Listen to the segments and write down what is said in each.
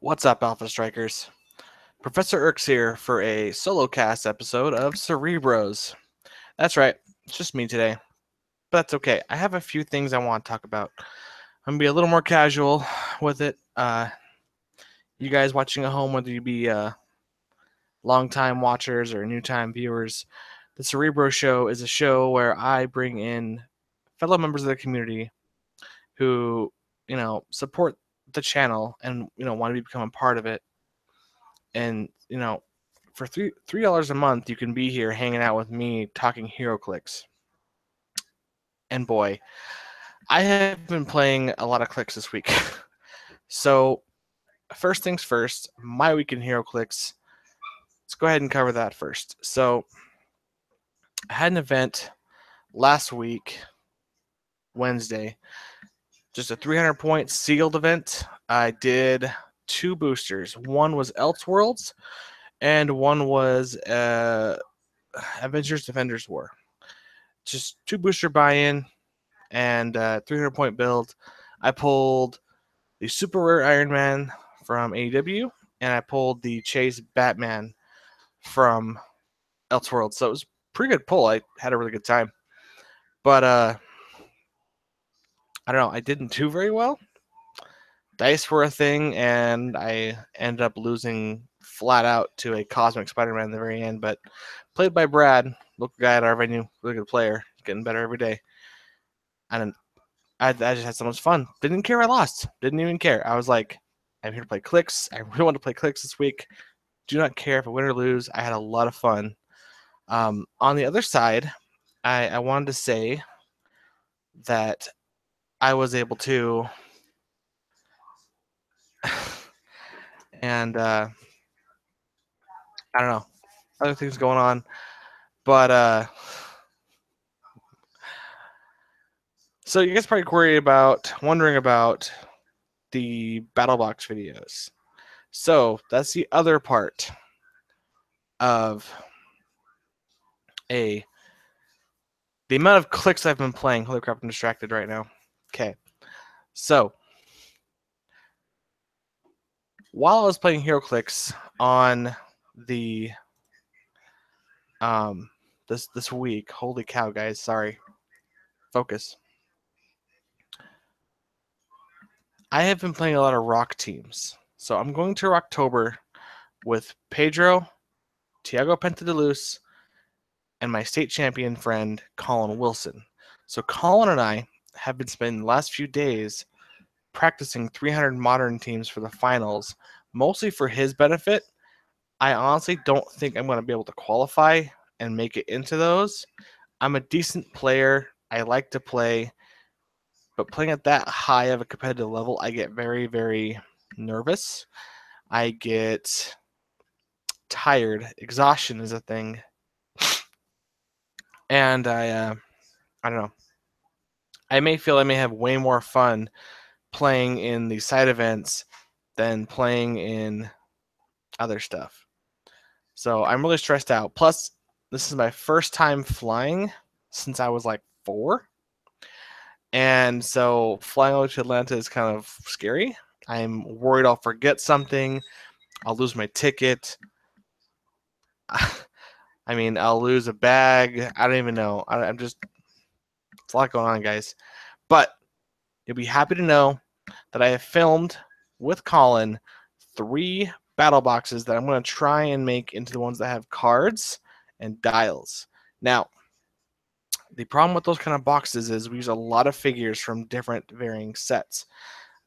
What's up, Alpha Strikers? Professor Erks here for a solo cast episode of Cere-Bros. That's right, it's just me today. But that's okay. I have a few things I want to talk about. I'm going to be a little more casual with it. You guys watching at home, whether you be long-time watchers or new-time viewers, the Cerebros show is a show where I bring in fellow members of the community who, support the channel and, want to become a part of it. And, for $3 a month, you can be here hanging out with me talking Heroclix. And boy, I have been playing a lot of clicks this week. So, first things first, my week in Heroclix. Let's go ahead and cover that first. So, I had an event last week, Wednesday, just a 300 point sealed event. I did 2 boosters. One was Elseworlds, and one was Avengers Defenders War. Just 2 booster buy-in and 300 point build. I pulled the super rare Iron Man from AEW, and I pulled the Chase Batman from Elseworlds. So it was a pretty good pull. I had a really good time. But I don't know, I didn't do very well. Dice were a thing, and I ended up losing flat out to a Cosmic Spider-Man in the very end, but played by Brad, local guy at our venue, really good player, getting better every day. And I just had so much fun. Didn't care I lost. Didn't even care. I was like, I'm here to play clicks. I really want to play clicks this week. Do not care if I win or lose. I had a lot of fun. On the other side, I wanted to say that I was able to, and I don't know, other things going on, but so you guys probably wondering about the battle box videos. So that's the other part of the amount of clicks I've been playing. Holy crap, I'm distracted right now. Okay. So while I was playing Heroclix on the this week, holy cow, guys, sorry. Focus. I have been playing a lot of rock teams. So I'm going to Roctober with Pedro, Tiago Pentadiluz, and my state champion friend, Colin Wilson. So Colin and I have been spending the last few days practicing 300 modern teams for the finals, mostly for his benefit. I honestly don't think I'm going to be able to qualify and make it into those. I'm a decent player. I like to play. But playing at that high of a competitive level, I get very, very nervous. I get tired. Exhaustion is a thing. And I don't know. I may feel I may have way more fun playing in the side events than playing in other stuff. So I'm really stressed out. Plus, this is my first time flying since I was like 4. And so flying over to Atlanta is kind of scary. I'm worried I'll forget something. I'll lose my ticket. I mean, I'll lose a bag. I don't even know. I'm just, it's a lot going on, guys. But you'll be happy to know that I have filmed with Colin 3 battle boxes that I'm going to try and make into the ones that have cards and dials. Now, the problem with those kind of boxes is we use a lot of figures from different varying sets.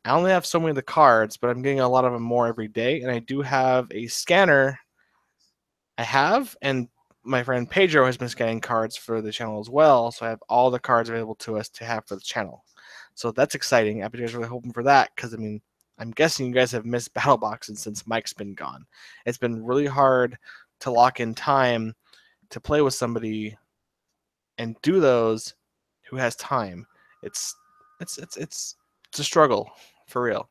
I only have so many of the cards, but I'm getting a lot of them more every day, and I do have a scanner. And my friend Pedro has been scanning cards for the channel as well, so I have all the cards available to us to have for the channel. So that's exciting. I bet you guys are really hoping for that, because, I mean, I'm guessing you guys have missed battle boxes since Mike's been gone. It's been really hard to lock in time to play with somebody and do those who has time. It's a struggle, for real.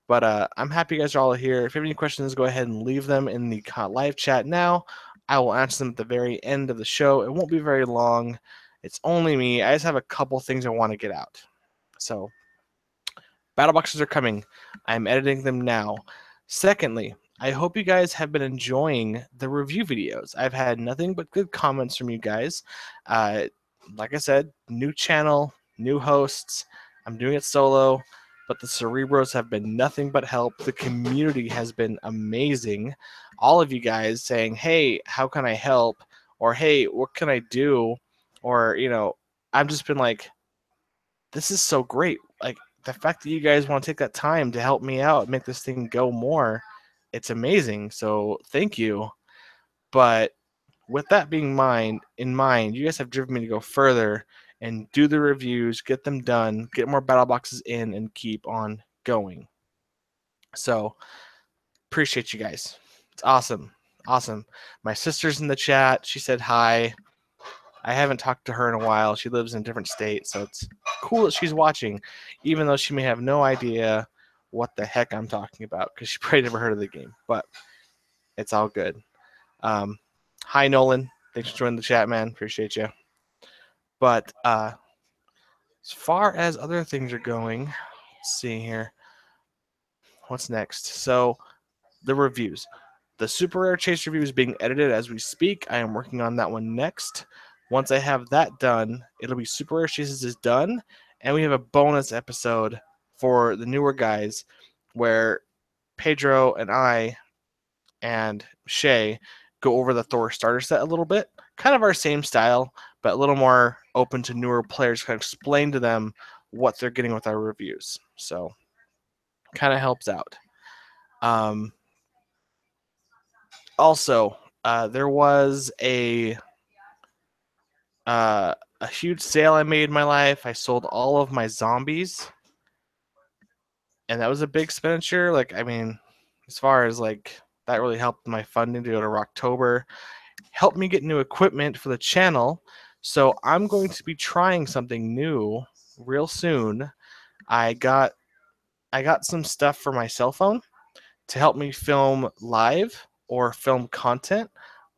But I'm happy you guys are all here. If you have any questions, go ahead and leave them in the live chat now. I will answer them at the very end of the show. It won't be very long. It's only me. I just have a couple things I want to get out. So Battle boxes are coming. I'm editing them now. Secondly, I hope you guys have been enjoying the review videos. I've had nothing but good comments from you guys. Uh, like I said, new channel, new hosts. I'm doing it solo, but the Cerebros have been nothing but help. The community has been amazing. All of you guys saying, hey, how can I help? Or hey, what can I do? Or, I've just been like, this is so great. Like, the fact that you guys want to take that time to help me out, make this thing go more, it's amazing. So thank you. But with that being in mind, you guys have driven me to go further and do the reviews, get them done, get more battle boxes in, and keep on going. So appreciate you guys. It's awesome. Awesome. My sister's in the chat. She said hi. I haven't talked to her in a while. She lives in a different state, so it's cool that she's watching, even though she may have no idea what the heck I'm talking about because she probably never heard of the game. But it's all good. Hi, Nolan. Thanks for joining the chat, man. Appreciate you. But as far as other things are going, let's see here. What's next? So the reviews. The Super Rare Chase review is being edited as we speak. I am working on that one next. Once I have that done, it'll be Super Rare Chases is done, and we have a bonus episode for the newer guys where Pedro and I and Shay go over the Thor starter set a little bit. Kind of our same style, but a little more open to newer players, kind of explain to them what they're getting with our reviews. So kind of helps out. Also, there was a huge sale I made in my life. I sold all of my zombies, and that was a big expenditure. Like, I mean, as far as like that really helped my funding to go to Roctober, helped me get new equipment for the channel. So I'm going to be trying something new real soon. I got some stuff for my cell phone to help me film live or film content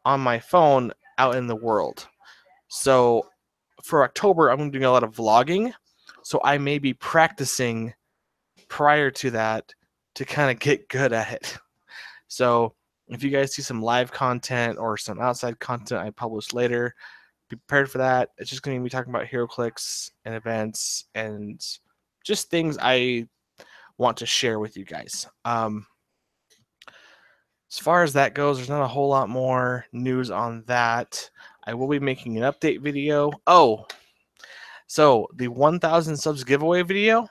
on my phone out in the world. So for October, I'm doing a lot of vlogging. So I may be practicing prior to that to kind of get good at it. So if you guys see some live content or some outside content I publish later, be prepared for that. It's just going to be talking about Heroclix and events and just things I want to share with you guys. As far as that goes, there's not a whole lot more news on that. I will be making an update video. Oh, so the 1,000 subs giveaway video,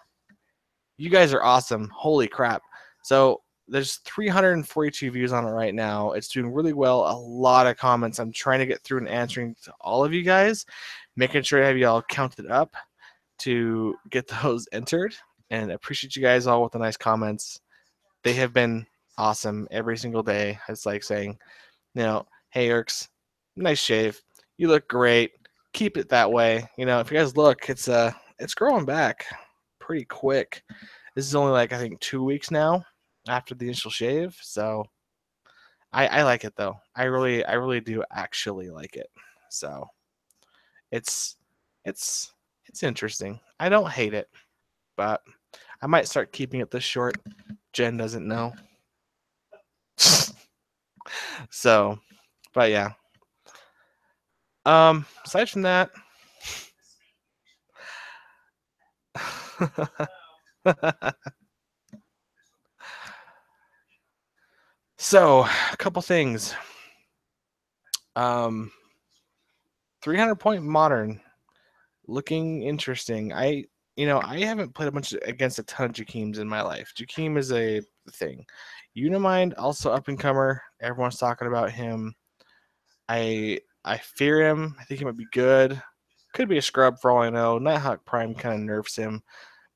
you guys are awesome. Holy crap. So there's 342 views on it right now. It's doing really well. A lot of comments. I'm trying to get through and answering to all of you guys, making sure I have you all counted up to get those entered. And I appreciate you guys all with the nice comments. They have been awesome every single day. It's like saying, hey, Erks, nice shave. You look great. Keep it that way. If you guys look, it's growing back pretty quick. This is only like I think 2 weeks now after the initial shave, so I like it though. I really do actually like it. So it's interesting. I don't hate it, but I might start keeping it this short. Jen doesn't know. So, but yeah. Aside from that, so a couple things. 300-point modern, looking interesting. I haven't played a bunch against a ton of Jakeems in my life. Jakeem is a thing. Unimind, also up and comer. Everyone's talking about him. I fear him. I think he might be good. Could be a scrub for all I know. Nighthawk Prime kind of nerfs him,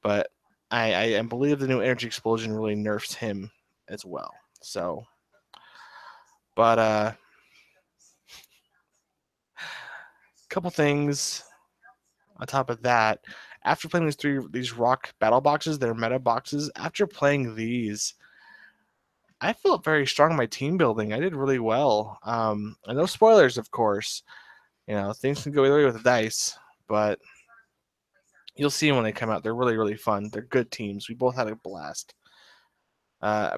but I believe the new Energy Explosion really nerfs him as well. So, but a couple things on top of that. After playing these rock battle boxes, they're meta boxes. After playing these, I felt very strong in my team building. I did really well. And no spoilers, of course. Things can go either way with the dice, but You'll see when they come out. They're really, really fun. They're good teams. We both had a blast.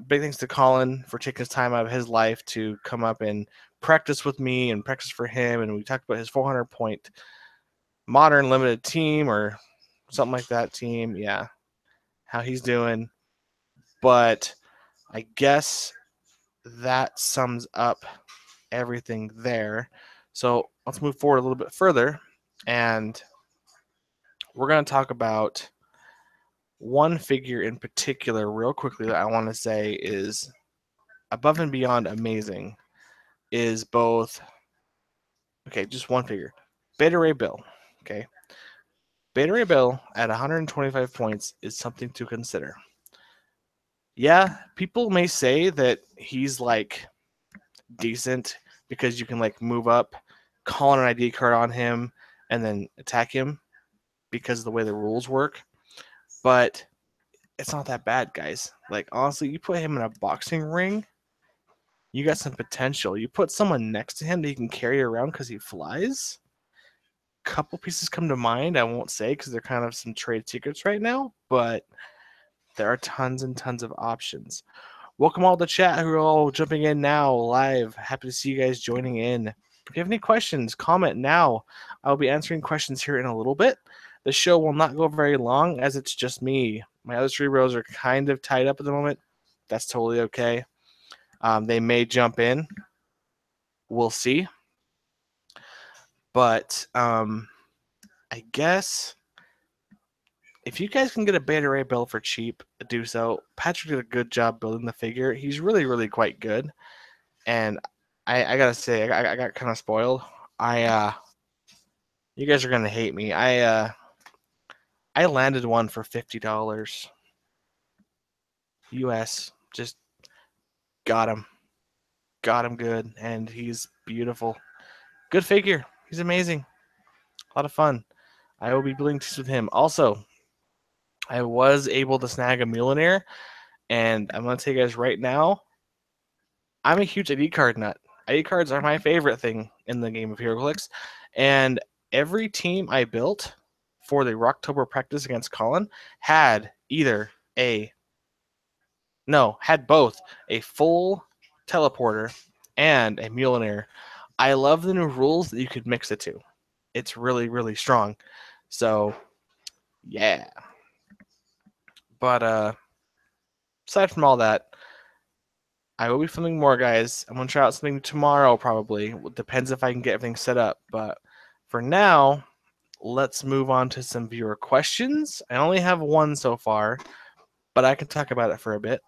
Big thanks to Colin for taking his time out of his life to come up and practice with me and practice for him. And we talked about his 400 point modern limited team or something like that team. Yeah, how he's doing. But I guess that sums up everything there. So let's move forward a little bit further. And we're going to talk about one figure in particular, real quickly, that I want to say is above and beyond amazing. Is both, okay, just one figure, Beta Ray Bill. Okay, Beta Ray Bill at 125 points is something to consider. Yeah, people may say that he's like decent because you can like move up, call an ID card on him, and then attack him because of the way the rules work. But it's not that bad, guys. Like, honestly, you put him in a boxing ring, you got some potential. You put someone next to him that you can carry around because he flies. Couple pieces come to mind. I won't say because they're kind of some trade secrets right now, but there are tons and tons of options. Welcome all to chat who are all jumping in now live. Happy to see you guys joining in. If you have any questions, comment now. I'll be answering questions here in a little bit. The show will not go very long as it's just me. My other Cerebros are kind of tied up at the moment. That's totally okay. They may jump in. We'll see. But I guess if you guys can get a Beta Ray Bill for cheap, do so. Patrick did a good job building the figure. He's really, really quite good. And I gotta say, I got kind of spoiled. You guys are gonna hate me. I landed one for $50 US. Just got him good, and he's beautiful. Good figure. He's amazing. A lot of fun. I will be building teams with him. Also, I was able to snag a millionaire, and I'm gonna tell you guys right now, I'm a huge ID card nut. ID cards are my favorite thing in the game of Heroclix, and every team I built for the Roctober practice against Colin had had both a full teleporter and a millionaire. I love the new rules that you could mix the two. It's really, really strong. So, yeah. But aside from all that, I will be filming more, guys. I'm going to try out something tomorrow, probably. It depends if I can get everything set up. But for now, let's move on to some viewer questions. I only have one so far, but I can talk about it for a bit.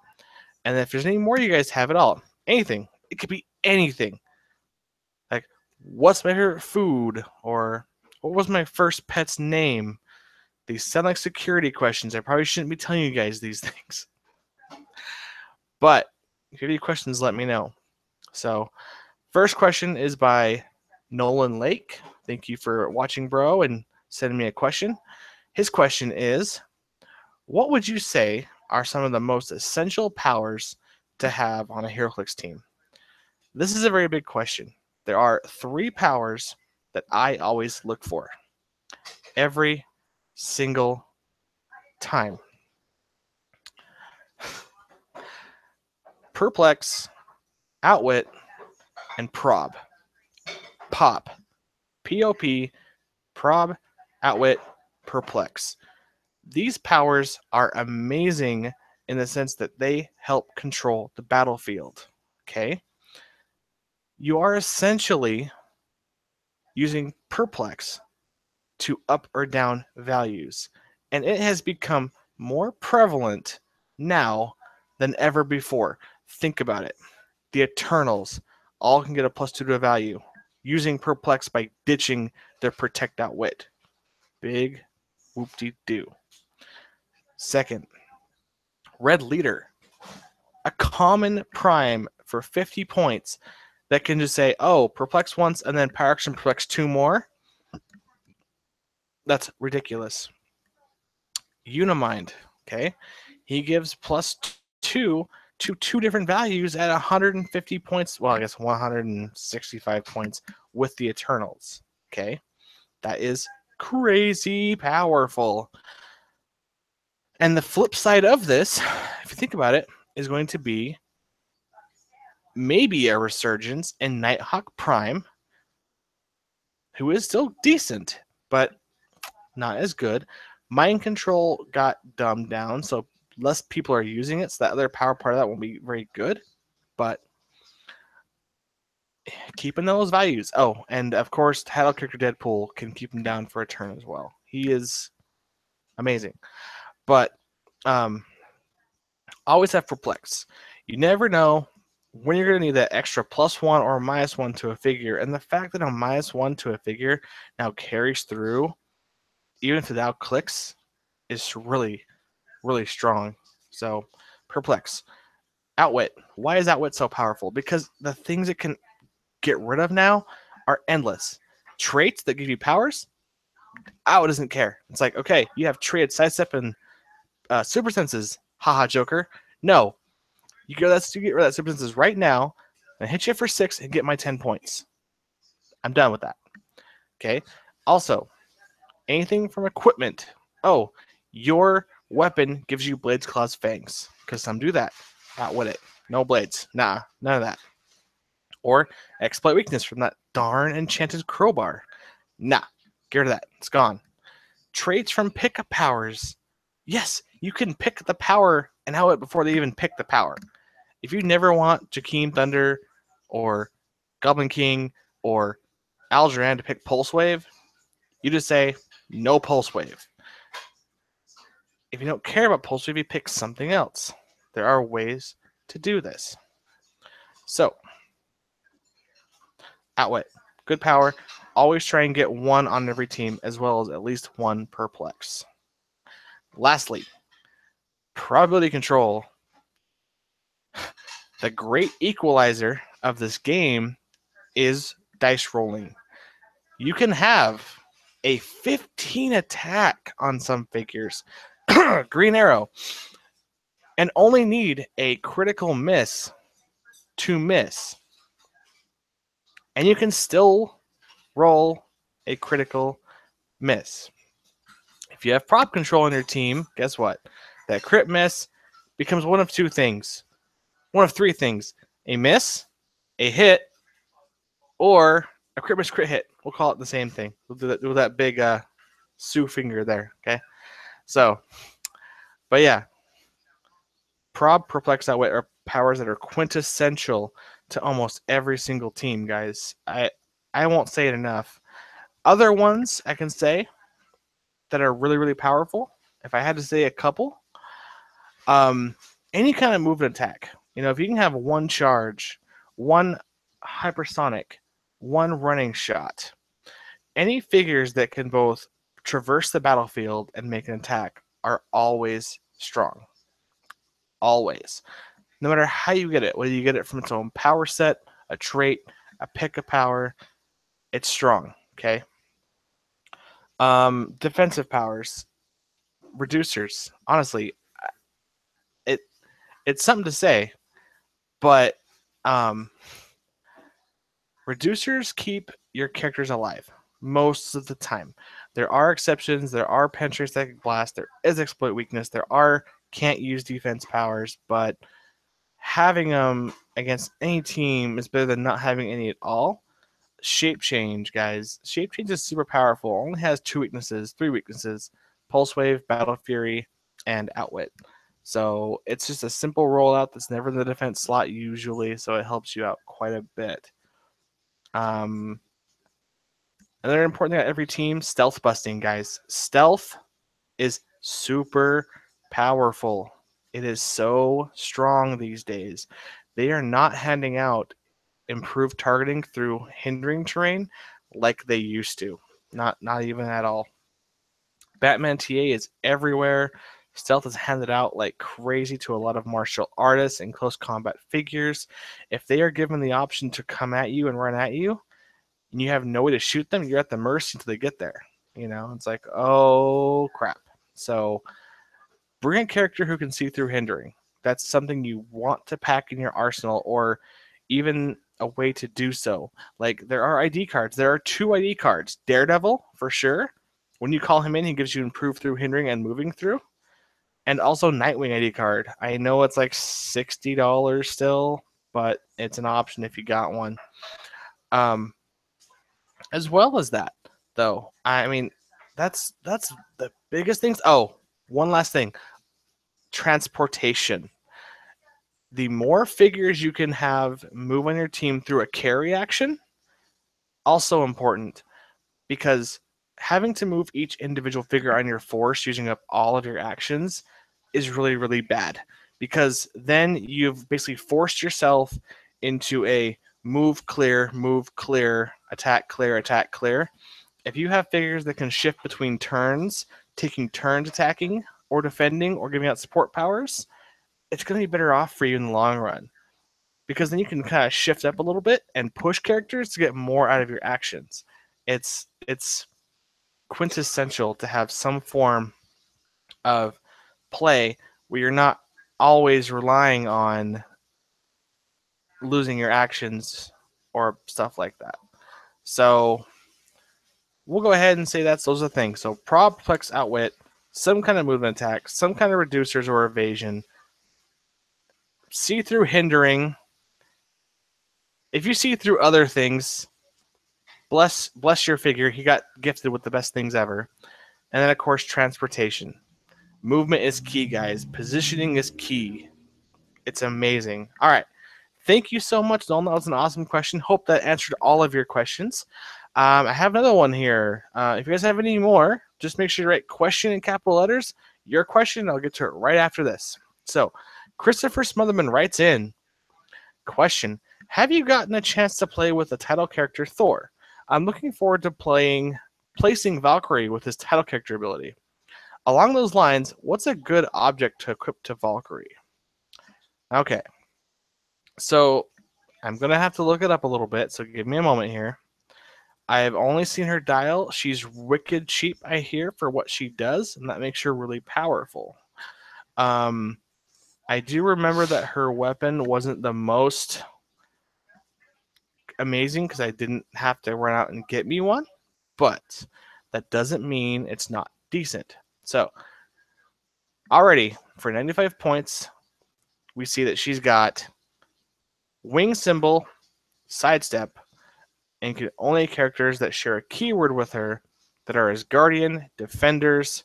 And if there's any more you guys have at all, anything, it could be anything. Like, what's my favorite food? Or what was my first pet's name? These sound like security questions. I probably shouldn't be telling you guys these things. But if you have any questions, let me know. So, first question is by Nolan Lake. Thank you for watching, bro, and sending me a question. His question is, what would you say are some of the most essential powers to have on a Heroclix team? This is a very big question. There are 3 powers that I always look for every single time. Perplex, Outwit, and Prob. Pop. P-O-P, Prob, Outwit, Perplex. These powers are amazing in the sense that they help control the battlefield. Okay? You are essentially using Perplex to up or down values. And it has become more prevalent now than ever before. Think about it. The Eternals all can get a +2 to a value using Perplex by ditching their Protect Outwit. Big whoop-de-doo. Second, Red Leader. A common prime for 50 points that can just say, oh, Perplex once and then Power Action Perplex 2 more. That's ridiculous. Unimind, okay? He gives +2 to 2 different values at 150 points. Well, I guess 165 points with the Eternals, okay? That is crazy powerful. And the flip side of this, if you think about it, is going to be maybe a resurgence in Nighthawk Prime, who is still decent, but not as good. Mind Control got dumbed down, so less people are using it, so that other power part of that won't be very good. But keeping those values. Oh, and of course, title character Deadpool can keep him down for a turn as well. He is amazing. But always have Perplex. You never know when you're going to need that extra +1 or -1 to a figure. And the fact that a -1 to a figure now carries through, even if it Heroclix, is really, really strong. So, Perplex. Outwit. Why is Outwit so powerful? Because the things it can get rid of now are endless. Traits that give you powers, Outwit doesn't care. It's like, okay, you have traded sidestep and super senses. Haha, Joker. No. You get rid of that super senses right now, and hit you for 6 and get my 10 points. I'm done with that. Okay. Also, anything from equipment. Oh, your weapon gives you Blades, Claws, Fangs. Because some do that. Outwit it. No blades. Nah, none of that. Or exploit weakness from that darn enchanted crowbar. Nah, get rid of that. It's gone. Traits from pickup powers. Yes, you can pick the power and outwit before they even pick the power. If you never want Jakeem Thunder or Goblin King or Algeran to pick Pulse Wave, you just say no Pulse Wave. If you don't care about Pulse Wave, you pick something else. There are ways to do this. So, Outwit, good power. Always try and get 1 on every team, as well as at least 1 Perplex. Lastly, probability control. The great equalizer of this game is dice rolling. You can have a 15 attack on some figures, Green Arrow, and only need a critical miss to miss. And you can still roll a critical miss. If you have prop control on your team, guess what? That crit miss becomes one of 2 things. One of 3 things. A miss, a hit, or a crit miss crit hit. We'll call it the same thing. We'll do that big Sue finger there, okay? So, but yeah. Prob, Perplex, Outwit are powers that are quintessential to almost every single team, guys. I won't say it enough. Other ones I can say that are really, really powerful, if I had to say a couple, any kind of movement attack. You know, if you can have 1 charge, 1 hypersonic, 1 running shot, any figures that can both traverse the battlefield and make an attack are always strong. Always. No matter how you get it, whether you get it from its own power set, a trait, a pick a power, it's strong, okay? Defensive powers, reducers. Honestly, it's something to say, but reducers keep your characters alive most of the time. There are exceptions. There are Penetrating Blast. There is exploit weakness. There are can't use defense powers, but having them against any team is better than not having any at all. Shape Change, guys. Shape Change is super powerful. Only has 3 weaknesses: Pulse Wave, Battle Fury, and Outwit. So it's just a simple rollout that's never in the defense slot usually, so it helps you out quite a bit. Another important thing about every team, stealth busting, guys. Stealth is super powerful. It is so strong these days. They are not handing out improved targeting through hindering terrain like they used to. Not even at all. Batman TA is everywhere. Stealth is handed out like crazy to a lot of martial artists and close combat figures. If they are given the option to come at you and run at you, and you have no way to shoot them, you're at the mercy until they get there. You know, it's like, oh crap. So bring a character who can see through hindering. That's something you want to pack in your arsenal, or even a way to do so. Like, there are ID cards. There are 2 ID cards. Daredevil, for sure, When you call him in, he gives you improved through, hindering, and moving through. And also Nightwing ID card. I know it's like $60 still, but it's an option if you got one. As well as that, though, I mean, that's the biggest things. Oh, one last thing: transportation. The more figures you can have move on your team through a carry action, also important, because having to move each individual figure on your force using up all of your actions is really, really bad, because then you've basically forced yourself into a move, clear, attack, clear, attack, clear. If you have figures that can shift between turns, taking turns attacking or defending or giving out support powers, it's going to be better off for you in the long run, because then you can kind of shift up a little bit and push characters to get more out of your actions. It's quintessential to have some form of play where you're not always relying on losing your actions or stuff like that. So we'll go ahead and say those are the things. So prob, perplex, outwit, some kind of movement attack, some kind of reducers or evasion, see through, hindering. If you see through other things, bless your figure. He got gifted with the best things ever. And then, of course, transportation. Movement is key, guys. Positioning is key. It's amazing. All right. Thank you so much, Nolan. That was an awesome question. Hope that answered all of your questions. I have another one here. If you guys have any more, just make sure you write question in capital letters. Your question, I'll get to it right after this. So, Christopher Smotherman writes in, question, have you gotten a chance to play with the title character Thor? I'm looking forward to placing Valkyrie with his title character ability. Along those lines, what's a good object to equip to Valkyrie? Okay. So, I'm going to have to look it up a little bit, so give me a moment here. I've only seen her dial. She's wicked cheap, I hear, for what she does, and that makes her really powerful. I do remember that her weapon wasn't the most amazing because I didn't have to run out and get me one, but that doesn't mean it's not decent. So, already, for 95 points, we see that she's got wing symbol, sidestep, and can only characters that share a keyword with her that are as guardian, defenders,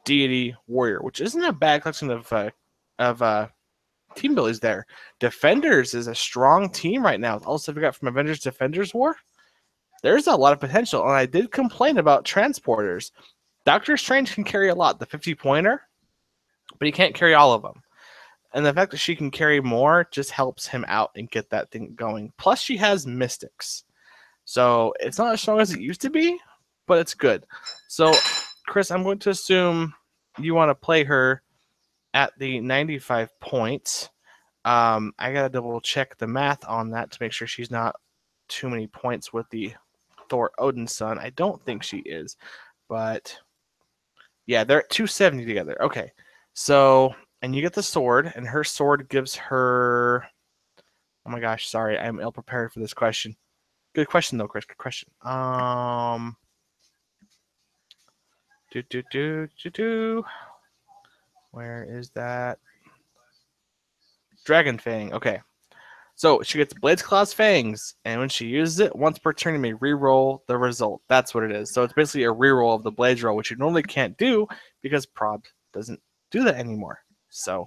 deity, warrior, which isn't a bad collection of team abilities there. Defenders is a strong team right now. With all the stuff we got from Avengers Defenders War, there's a lot of potential. And I did complain about transporters. Doctor Strange can carry a lot, the 50-pointer, but he can't carry all of them. And the fact that she can carry more just helps him out and get that thing going. Plus, she has mystics. So it's not as strong as it used to be, but it's good. So, Chris, I'm going to assume you want to play her at the 95 points. I got to double check the math on that to make sure she's not too many points with the Thor Odin's son. I don't think she is, but yeah, they're at 270 together. Okay. So, and you get the sword, and her sword gives her, oh my gosh, sorry, I'm ill prepared for this question. Good question though, Chris. Good question. Where is that? Dragon Fang. Okay. So she gets Blades, Claws, Fangs, and when she uses it, once per turn, you may reroll the result. That's what it is. So it's basically a reroll of the Blades roll, which you normally can't do because Prob doesn't do that anymore. So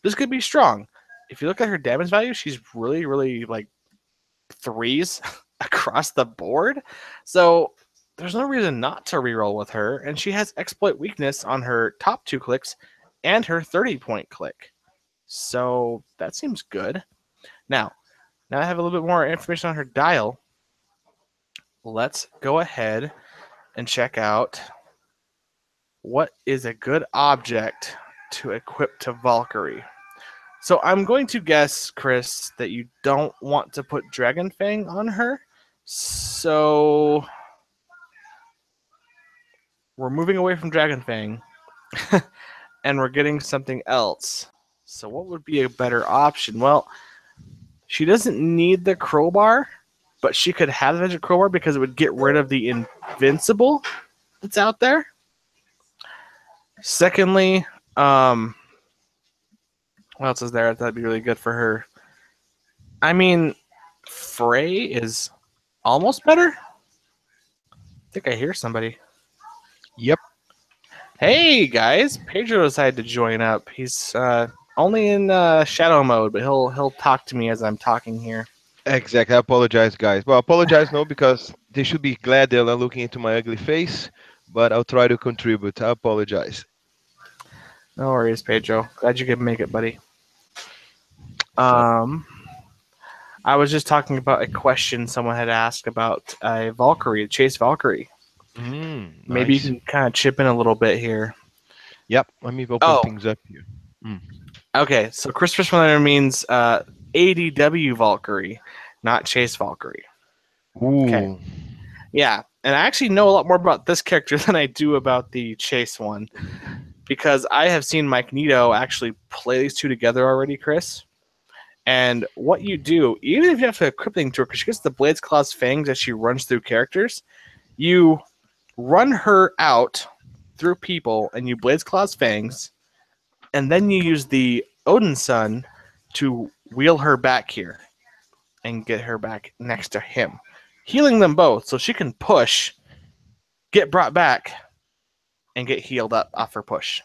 this could be strong. If you look at her damage value, she's really, really like threes across the board. So there's no reason not to reroll with her. And she has exploit weakness on her top 2 clicks and her 30-point click. So that seems good. Now I have a little bit more information on her dial. Let's go ahead and check out what is a good object to equip to Valkyrie. So I'm going to guess, Chris, that you don't want to put Dragon Fang on her. So we're moving away from Dragon Fang and we're getting something else. So what would be a better option? Well, she doesn't need the crowbar, but she could have the magic crowbar because it would get rid of the invincible that's out there. Secondly, um, what else is there that'd be really good for her? I mean, Frey is almost better. I think I hear somebody. Yep. Hey guys, Pedro decided to join up. He's only in shadow mode, but he'll talk to me as I'm talking here. Exactly. I apologize, guys. Well, apologize no, because they should be glad they're not looking into my ugly face. But I'll try to contribute. I apologize. No worries, Pedro. Glad you could make it, buddy. So, Um, I was just talking about a question someone had asked about a Valkyrie, a Chase Valkyrie. Maybe you nice. can kind of chip in a little bit here. Yep. Let me open Oh, things up here. Mm. okay. So Christopher Smiler means ADW Valkyrie, not Chase Valkyrie. Okay. Ooh. Yeah, and I actually know a lot more about this character than I do about the Chase one because I have seen Mike Nito actually play these two together already, Chris. And what you do, even if you have to equip things to her, because she gets the Blades Claw's fangs as she runs through characters, you run her out through people and you Blades Claw's fangs, and then you use the Odin Sun to wheel her back here and get her back next to him, healing them both so she can push, get brought back, and get healed up off her push.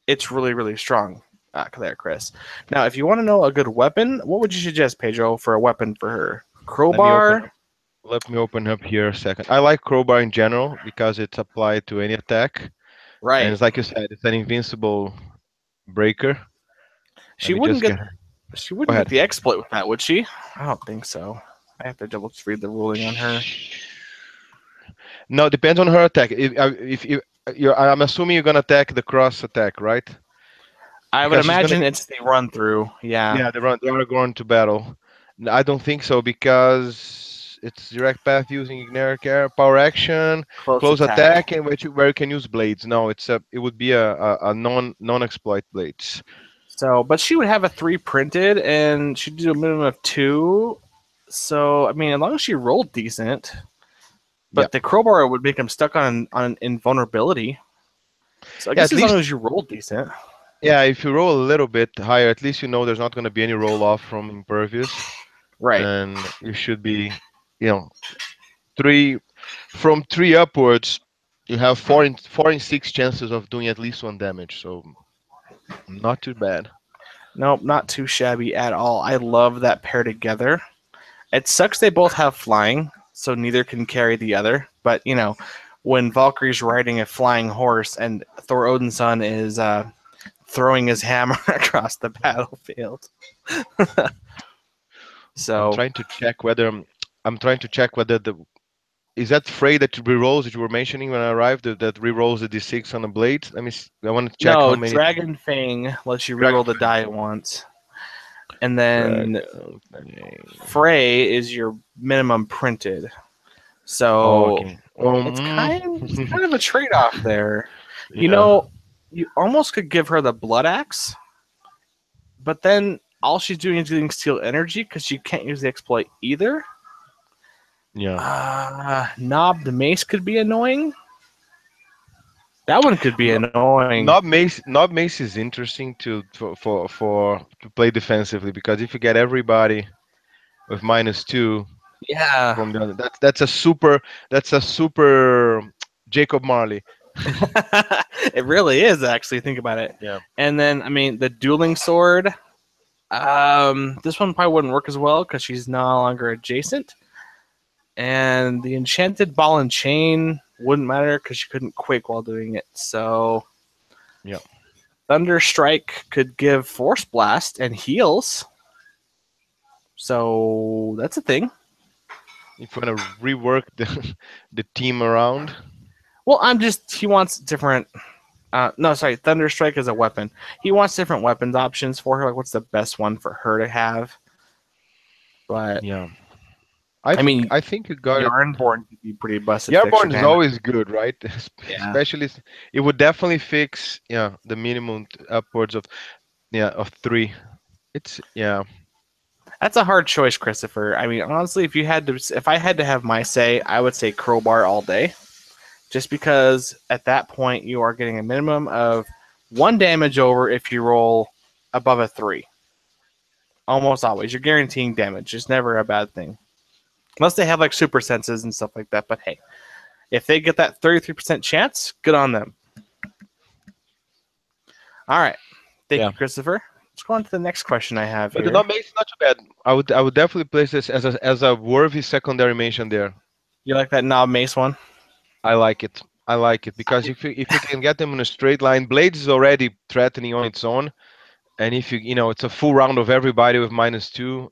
It's really, really strong there, Chris. Now, if you want to know a good weapon, what would you suggest, Pedro, for a weapon for her? Let me open Crowbar? up. Let me open up here a second. I like crowbar in general because it's applied to any attack, and Right. it's like you said, it's an invincible breaker. Let She me wouldn't just get get. she Go wouldn't get ahead. the exploit with that, would she? I don't think so. I have to double read the ruling on her. No, it depends on her attack. If you, I'm assuming you're gonna attack the cross attack, right? I would Because she's gonna. imagine it's the run through. Yeah, Yeah, they are going to battle. I don't think so because it's direct path using generic air, power action, close close attack. attack, and where you can use blades. No, it would be a non exploit blades. So, but she would have a 3 printed, and she'd do a minimum of 2. So, I mean, as long as she rolled decent, Yeah, but the crowbar would make him stuck on invulnerability. So, I yeah. guess At as long least as you rolled decent. yeah, if you roll a little bit higher, at least you know there's not going to be any roll off from impervious, Right. and you should be, you know, three from three upwards. You have four in six chances of doing at least one damage, so not too bad. Nope, not too shabby at all. I love that pair together. It sucks they both have flying, so neither can carry the other. But when Valkyrie's riding a flying horse and Thor Odinson is throwing his hammer across the battlefield, I'm so trying to check whether I'm trying to check whether the is that Frey that rerolls that you were mentioning when I arrived that rerolls the d6 on the blade. I want to check how no, many Dragon Fang lets you dragon reroll the die once, and then dragon thing. Frey is your minimum printed. Oh, So okay. it's kind of a trade off there. You Yeah, know, you almost could give her the blood axe, but then all she's doing is getting steel energy because she can't use the exploit either. yeah. Knob the mace could be annoying. That one could be No, annoying. Knob Mace is interesting for to play defensively because if you get everybody with -2 Yeah, from the other, that's a super Jacob Marley. it really is actually. Think about it. Yeah. And then I mean the dueling sword. This one probably wouldn't work as well because she's no longer adjacent. And the enchanted ball and chain wouldn't matter because she couldn't quake while doing it. So Yeah. thunder strike could give force blast and heals. So that's a thing. If you want to rework the the team around, Well, he wants different. No, sorry, thunder strike is a weapon. He wants different weapons options for her. Like, what's the best one for her to have? But yeah. I mean, I think you got it. Yarnborn could be pretty busted for extra Airborne is damage. always good, right? Yeah, Especially it would definitely fix the minimum upwards of of 3. It's that's a hard choice, Christopher. I mean, honestly, if I had to have my say, I would say crowbar all day just because at that point you are getting a minimum of 1 damage over if you roll above a 3. Almost always. You're guaranteeing damage. It's never a bad thing. Unless they have like super senses and stuff like that. But hey, if they get that 33% chance, good on them. All right. Thank you, Christopher. Let's go on to the next question I have But here. the non mace is not too bad. I would definitely place this as a worthy secondary mention there. You like that knob mace one? I like it. I like it because if you can get them in a straight line, Blades is already threatening on its own, and if you know it's a full round of everybody with -2,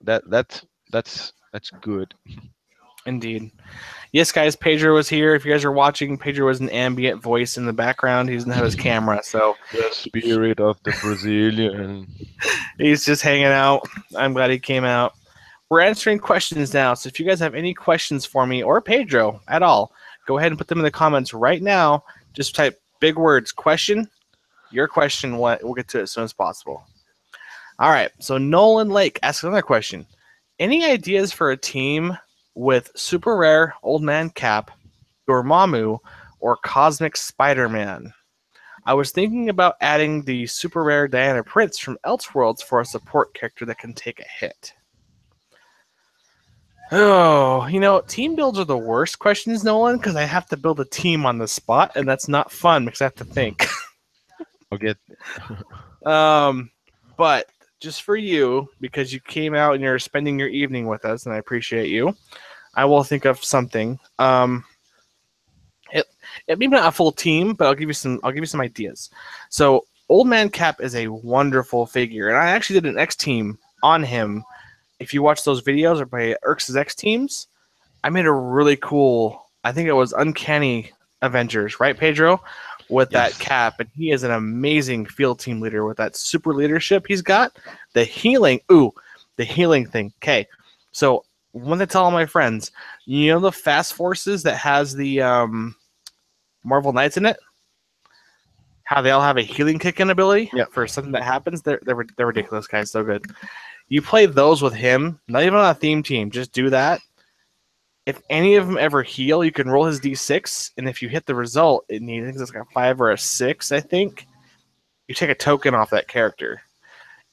that's good. Indeed. Yes, guys, Pedro was here. If you guys are watching, Pedro was an ambient voice in the background. He doesn't have his camera, so The spirit of the Brazilian. he's just hanging out. I'm glad he came out. We're answering questions now, so if you guys have any questions for me or Pedro at all, go ahead and put them in the comments right now. Just type big words, question, your question. We'll get to it as soon as possible. All right, so Nolan Lake asks another question. Any ideas for a team with Super Rare Old Man Cap, Dormammu, or Cosmic Spider-Man? I was thinking about adding the Super Rare Diana Prince from Elseworlds for a support character that can take a hit. Oh, team builds are the worst questions, Nolan, because I have to build a team on the spot, and that's not fun because I have to think. Okay. But just for you, because you came out and you're spending your evening with us, and I appreciate you, I will think of something. It maybe not a full team, but I'll give you some ideas. So Old Man Cap is a wonderful figure, and I actually did an X team on him. If you watch those videos or by Erx's X teams, I made a really cool, I think it was Uncanny Avengers, right, Pedro? With Yes. that cap, and he is an amazing field team leader with that super leadership he's got. The healing thing. Okay, so when I tell all my friends, the Fast Forces that has the Marvel Knights in it, how they all have a healing kick-in ability for something that happens. They're ridiculous, guys. So good. You play those with him, not even on a theme team. Just do that. If any of them ever heal, you can roll his d6, and if you hit the result, I think it's like a 5 or a 6, I think, you take a token off that character.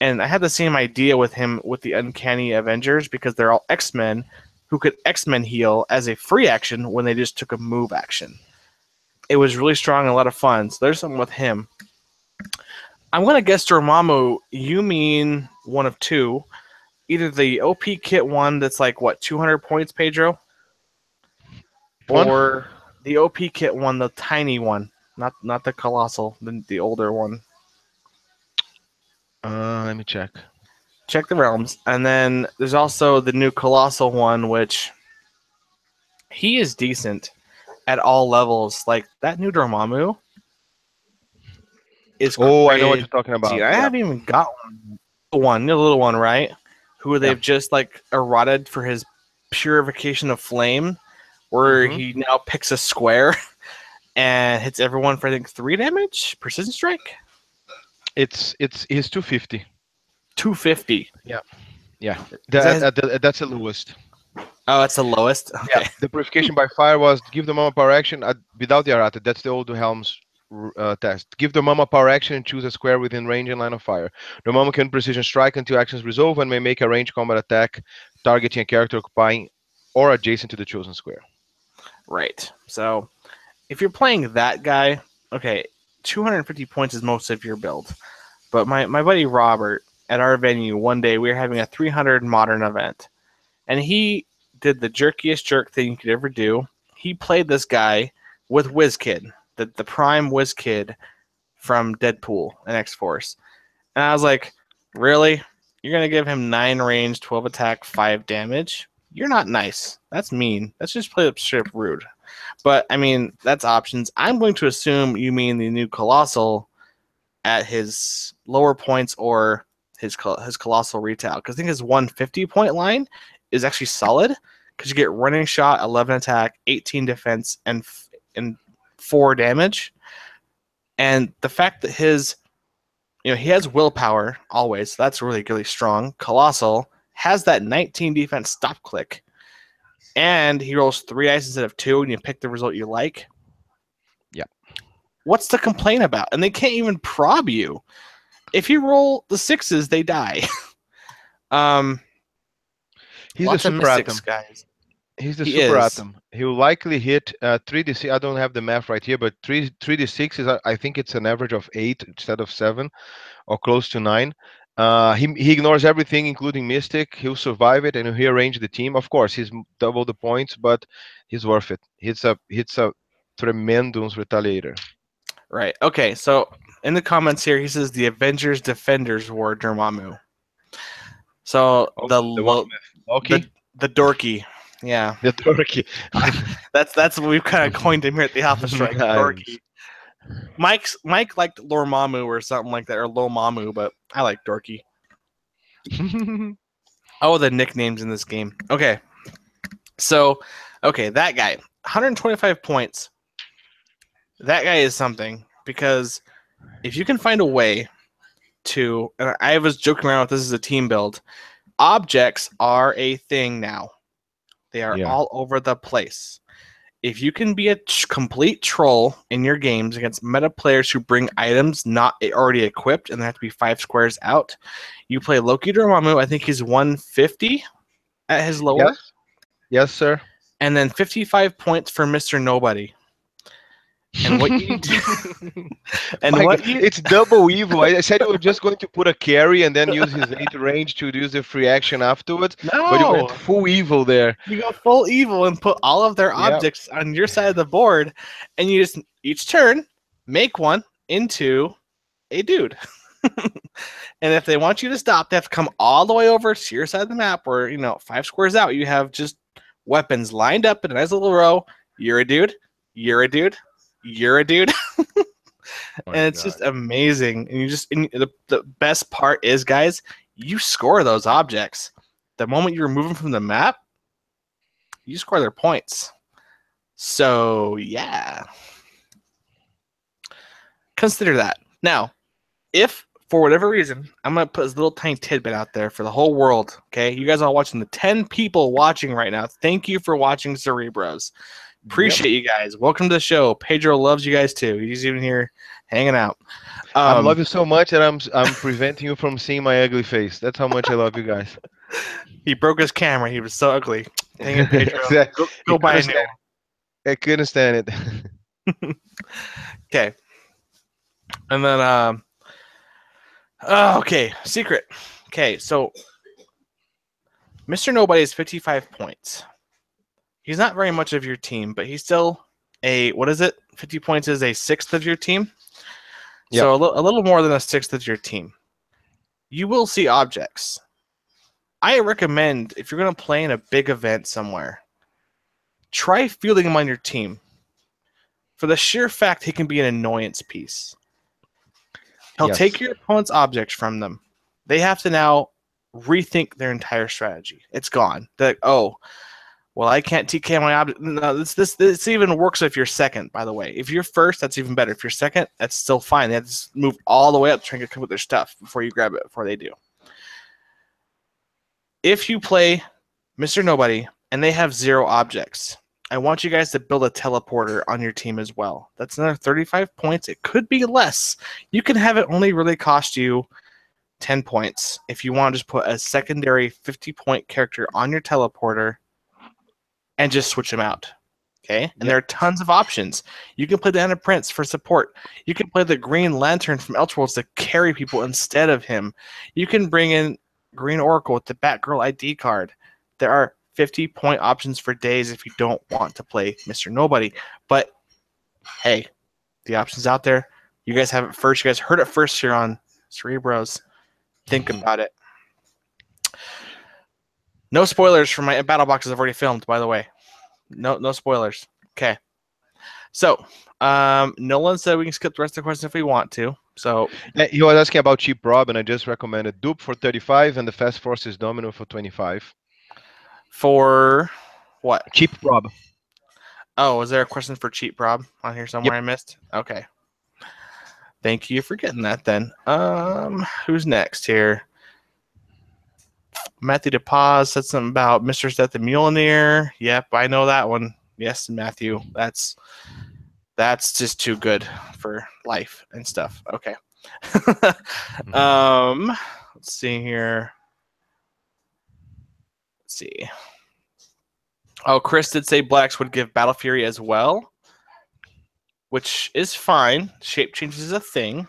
And I had the same idea with him with the Uncanny Avengers, because they're all X-Men who could X-Men heal as a free action when they just took a move action. It was really strong and a lot of fun, so there's something with him. I'm going to guess, Dormammu, you mean one of two. Either the OP kit one that's like, 200 points, Pedro? Or the OP kit one, the tiny one, not the colossal, the older one. Let me check. Check the realms, and then there's also the new colossal one, which he is decent at all levels. Like that new Dormammu is crazy. I know what you're talking about. I haven't even got one, the little one, right? Who they've just like eroded for his purification of flame, where he now picks a square and hits everyone for I think 3 damage. Precision strike. It's his 250. 250. Yeah. That's the lowest. Oh, that's the lowest. Okay. Yeah. The purification by fire was give the mama power action without the errata. That's the old Helm's test. Give the mama power action and choose a square within range and line of fire. The mama can precision strike until actions resolve and may make a range combat attack targeting a character occupying or adjacent to the chosen square. Right. So if you're playing that guy, okay, 250 points is most of your build. But my buddy Robert at our venue one day, we were having a 300 modern event, and he did the jerkiest jerk thing you could ever do. He played this guy with WizKid, the prime WizKid from Deadpool and X-Force. And I was like, really? You're going to give him 9 range, 12 attack, 5 damage? You're not nice. That's mean. That's just play up straight up rude. But, I mean, that's options. I'm going to assume you mean the new Colossal at his lower points or his Colossal retail. Because I think his 150-point line is actually solid. Because you get running shot, 11 attack, 18 defense, and 4 damage. And the fact that he has willpower always. So that's really, really strong. Colossal has that 19 defense stop click. And he rolls 3 dice instead of 2, and you pick the result you like. What's to complain about? And they can't even prob you. If you roll the 6s, they die. He's a Lots of super mystics, atom. guys. He's the He super is. atom. He will likely hit 3d6. I don't have the math right here, but 3d6 is I think it's an average of 8 instead of 7 or close to 9. He ignores everything, including Mystic. He'll survive it and he'll arrange the team. Of course, he's double the points, but he's worth it. It's a tremendous retaliator. Right. Okay, so in the comments here, he says the Avengers Defenders wore Dormammu. So Oh, the one with the Loki, the dorky. Yeah. the turkey. That's what we've kind of coined him here at the Alpha Strike. Nice. Dorky. Mike liked Lormamu or something like that, or Lomamu, but I like Dorky. Oh, the nicknames in this game. Okay. So, that guy, 125 points. That guy is something because if you can find a way to, and I was joking around with this as a team build, objects are a thing now. They are Yeah. all over the place. If you can be a complete troll in your games against meta players who bring items not already equipped and they have to be 5 squares out, you play Loki Dormammu. I think he's 150 at his lower. Yes. Yes, sir. And then 55 points for Mr. Nobody. And what you do, it's double evil. I said you were just going to put a carry and then use his 8 range to use the free action afterwards. No, But you went full evil there. You go full evil and put all of their objects on your side of the board, and you just each turn make one into a dude. And if they want you to stop, they have to come all the way over to your side of the map where, 5 squares out, you have just weapons lined up in a nice little row. You're a dude. You're a dude. You're a dude. And it's just amazing. And the best part is, guys, you score those objects. The moment you remove them from the map, you score their points. So, yeah. Consider that. Now, if for whatever reason, I'm going to put this little tiny tidbit out there for the whole world, okay? You guys all watching, the 10 people watching right now, thank you for watching Cere-Bros. Appreciate you guys. Welcome to the show. Pedro loves you guys too. He's even here hanging out. I love you so much that I'm preventing you from seeing my ugly face. That's how much I love you guys. He broke his camera. He was so ugly. Dang it, Pedro. Exactly. Go buy a new one. I couldn't stand it. Okay. And then, okay, secret. Okay, so Mr. Nobody is 55 points. He's not very much of your team, but he's still 50 points is a sixth of your team. Yep. So a little more than a sixth of your team. You will see objects. I recommend, if you're going to play in a big event somewhere, try fielding him on your team. For the sheer fact he can be an annoyance piece. He'll take your opponent's objects from them. They have to now rethink their entire strategy. It's gone. They're like, oh, well, I can't TK my object. No, this even works if you're second, by the way. If you're first, that's even better. If you're second, that's still fine. They have to move all the way up to try and get with their stuff before you grab it, before they do. If you play Mr. Nobody and they have 0 objects, I want you guys to build a teleporter on your team as well. That's another 35 points. It could be less. You can have it only really cost you 10 points if you want to just put a secondary 50-point character on your teleporter and just switch them out. Okay? And there are tons of options. You can play the Anna Prince for support. You can play the Green Lantern from Elseworlds to carry people instead of him. You can bring in Green Oracle with the Batgirl ID card. There are 50-point options for days if you don't want to play Mr. Nobody. But, hey, the option's out there. You guys have it first. You guys heard it first here on Cere-Bros. Think about it. No spoilers for my battle boxes I've already filmed, by the way. No spoilers. Okay. So, Nolan said we can skip the rest of the questions if we want to. So he was asking about Cheap Rob, and I just recommended Dupe for 35 and the Fast Forces Domino for 25. For what? Cheap Rob. Oh, was there a question for Cheap Rob on here somewhere I missed? Okay. Thank you for getting that then. Who's next here? Matthew DePaz said something about Mr. Death the Mjolnir. Yep, I know that one. Yes, Matthew. That's That's just too good for life and stuff. Okay. Mhm. um, let's see here. Let's see. Oh, Chris did say Blacks would give Battle Fury as well, which is fine. Shape change is a thing.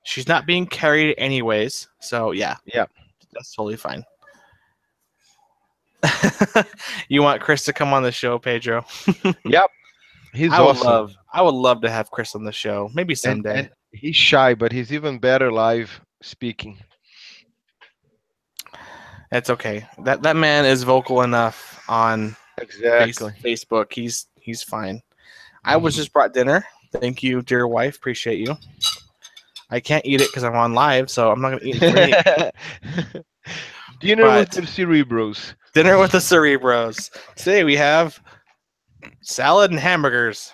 She's not being carried anyways, so yeah, Yeah. that's totally fine. You want Chris to come on the show, Pedro? Yep. He's awesome. I would love to have Chris on the show. Maybe And someday. he's shy, but he's even better live speaking. It's okay. That man is vocal enough on Exactly. Facebook. He's fine. I was just brought dinner. Thank you, dear wife. Appreciate you. I can't eat it because I'm on live, so I'm not gonna eat it for any. Dinner with But the Cerebros. dinner with the Cerebros. Today we have salad and hamburgers,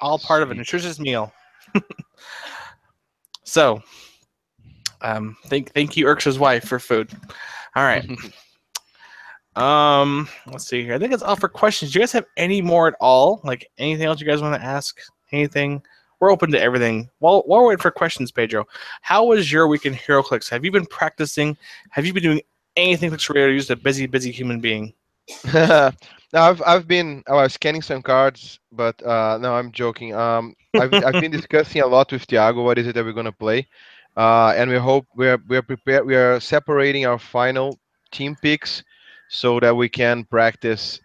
all part of a Sweet. nutritious meal. So, thank you, Urksha's wife, for food. All right. Let's see here. I think it's all for questions. Do you guys have any more at all? Like anything else you guys want to ask? Anything? We're open to everything. While we're waiting for questions, Pedro, how was your week in Heroclix? Have you been practicing? Have you been doing anything that's related? You're just a busy human being. No, I was scanning some cards, but no, I'm joking. I've been discussing a lot with Thiago what is it that we're gonna play, and we're prepared. We are separating our final team picks so that we can practice.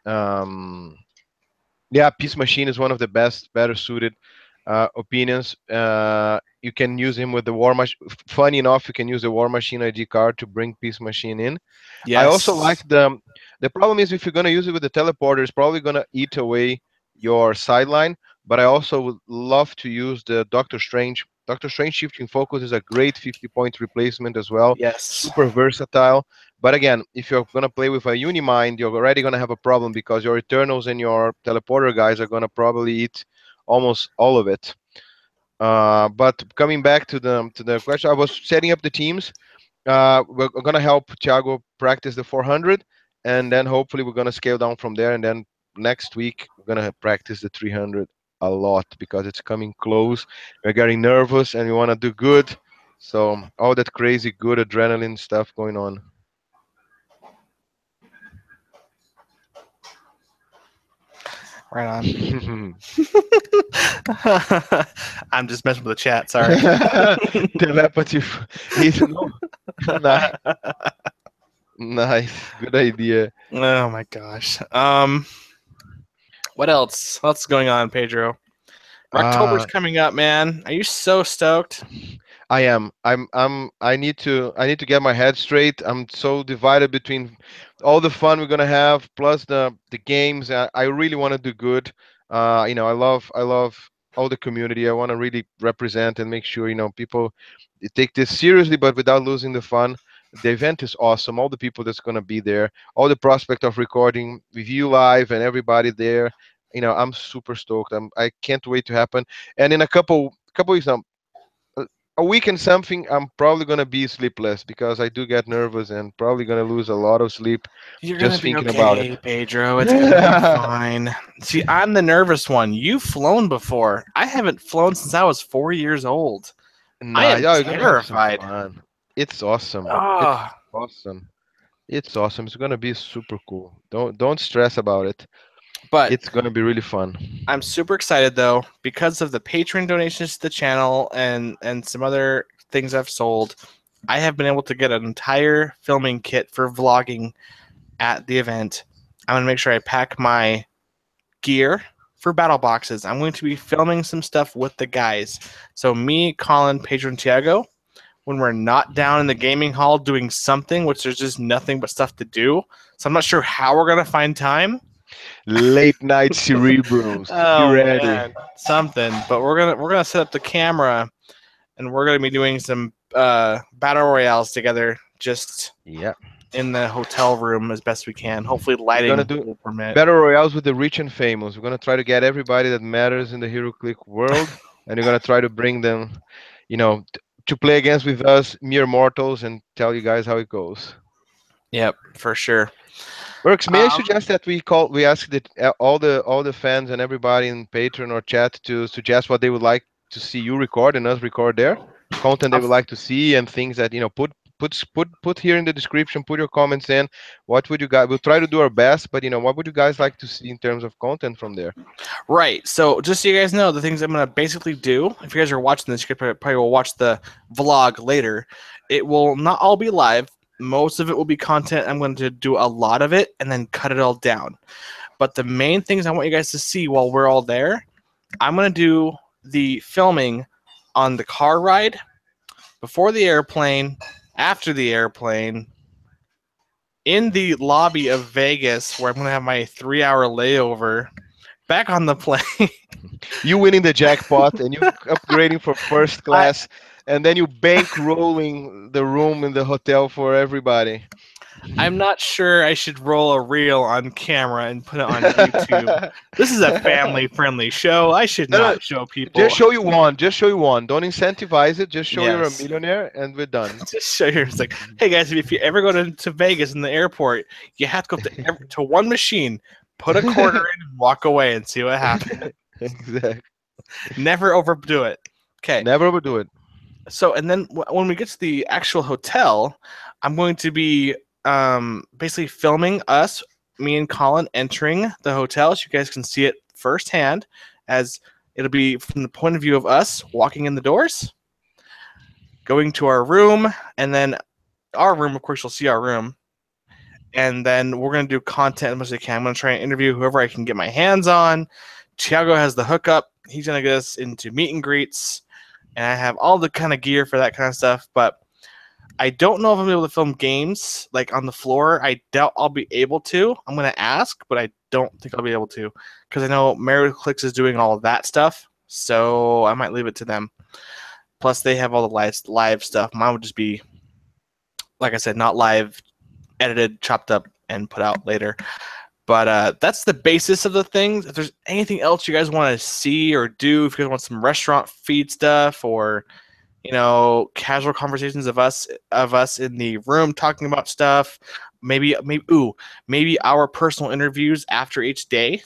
Yeah, Peace Machine is one of the best, better suited opinions. You can use him with the War Machine. Funny enough, you can use the War Machine ID card to bring Peace Machine in. I also like Yes. the problem is if you're gonna use it with the teleporter, it's probably gonna eat away your sideline. But I also would love to use the Doctor Strange. Doctor Strange shifting focus is a great 50-point replacement as well. Yes. Super versatile. But again, if you're gonna play with a Unimind, you're already gonna have a problem because your Eternals and your teleporter guys are gonna probably eat almost all of it. But coming back to the question, I was setting up the teams. We're gonna help Thiago practice the 400, and then hopefully we're gonna scale down from there. And then next week we're gonna practice the 300 a lot because it's coming close. We're getting nervous and we wanna do good. So all that crazy good adrenaline stuff going on. Right on. I'm just messing with the chat. Sorry. Telepathy. He's no, nice, nice, good idea. Oh my gosh. What else? What's going on, Pedro? Roctober's Uh, coming up, man. Are you so stoked? I am. I need to get my head straight. I'm so divided between all the fun we're gonna have plus the games. I really want to do good. I love all the community. I want to really represent and make sure people take this seriously, but without losing the fun. The event is awesome. All the people that's gonna be there, all the prospect of recording with you live and everybody there. I'm super stoked. I can't wait to happen. And in a couple weeks now, a week and something, I'm probably gonna be sleepless because I do get nervous and probably gonna lose a lot of sleep You're gonna just be thinking about it. okay, Pedro. It's gonna be fine. See, I'm the nervous one. You've flown before. I haven't flown since I was 4 years old. I Nah, am yeah, you're gonna have some terrified. fun. It's awesome. It's Oh, awesome. It's awesome. It's gonna be super cool. Don't stress about it. but It's gonna be really fun. I'm super excited though because of the Patreon donations to the channel and some other things I've sold. I have been able to get an entire filming kit for vlogging at the event. I'm gonna make sure I pack my gear for battle boxes. I'm going to be filming some stuff with the guys. So me, Colin, Pedro, and Tiago, when we're not down in the gaming hall doing something, which there's just nothing but stuff to do. So I'm not sure how we're gonna find time. Late night Cerebros. Be Oh ready. man, something. But we're gonna set up the camera and we're gonna be doing some battle royales together, just Yeah. in the hotel room as best we can. Hopefully, We're gonna lighting do will permit. battle royales with the rich and famous. We're gonna try to get everybody that matters in the HeroClick world, and we're gonna try to bring them, to play against with us, mere mortals, and tell you guys how it goes. Yep, for sure. Works. May I Um, suggest that we ask all the fans and everybody in Patreon or chat to suggest what they would like to see you record and us record there, content they would of- like to see and things that put here in the description. Put your comments in. What would you guys? We'll try to do our best, but what would you guys like to see in terms of content from there? right. So just so you guys know, the things I'm gonna basically do. If you guys are watching this, you probably will watch the vlog later. It will not all be live. Most of it will be content. I'm going to do a lot of it and then cut it all down. But the main things I want you guys to see while we're all there, I'm going to do the filming on the car ride, before the airplane, after the airplane, in the lobby of Vegas, where I'm going to have my 3 hour layover, back on the plane. You winning the jackpot and you upgrading for first I, class, and then you bankrolling the room in the hotel for everybody. I'm not sure I should roll a reel on camera and put it on YouTube. This is a family friendly show. I should No, no, not show just people. show you one. Just show you one. Don't incentivize it. Just show you're a Yes. millionaire, and we're done. Just show you. It's like, hey guys, if you ever go to Vegas in the airport, you have to go to one machine, put a quarter in, and walk away and see what happens. Exactly. Never overdo it. Okay. Never overdo it. So, and then when we get to the actual hotel, I'm going to be basically filming us, me and Colin, entering the hotel, so you guys can see it firsthand, as it'll be from the point of view of us walking in the doors, going to our room, and then our room. Of course, you'll see our room, and then we're going to do content as much as I can. I'm going to try and interview whoever I can get my hands on. Tiago has the hookup. He's going to get us into meet and greets, and I have all the kind of gear for that kind of stuff. But I don't know if I'm able to film games like on the floor. I doubt I'll be able to. I'm going to ask, but I don't think I'll be able to, because I know Heroclix is doing all of that stuff. So I might leave it to them. Plus, they have all the live stuff. Mine would just be, like I said, not live, edited, chopped up, and put out later. But that's the basis of the things. If there's anything else you guys want to see or do, if you guys want some restaurant feed stuff, or casual conversations of us in the room talking about stuff, maybe our personal interviews after each day,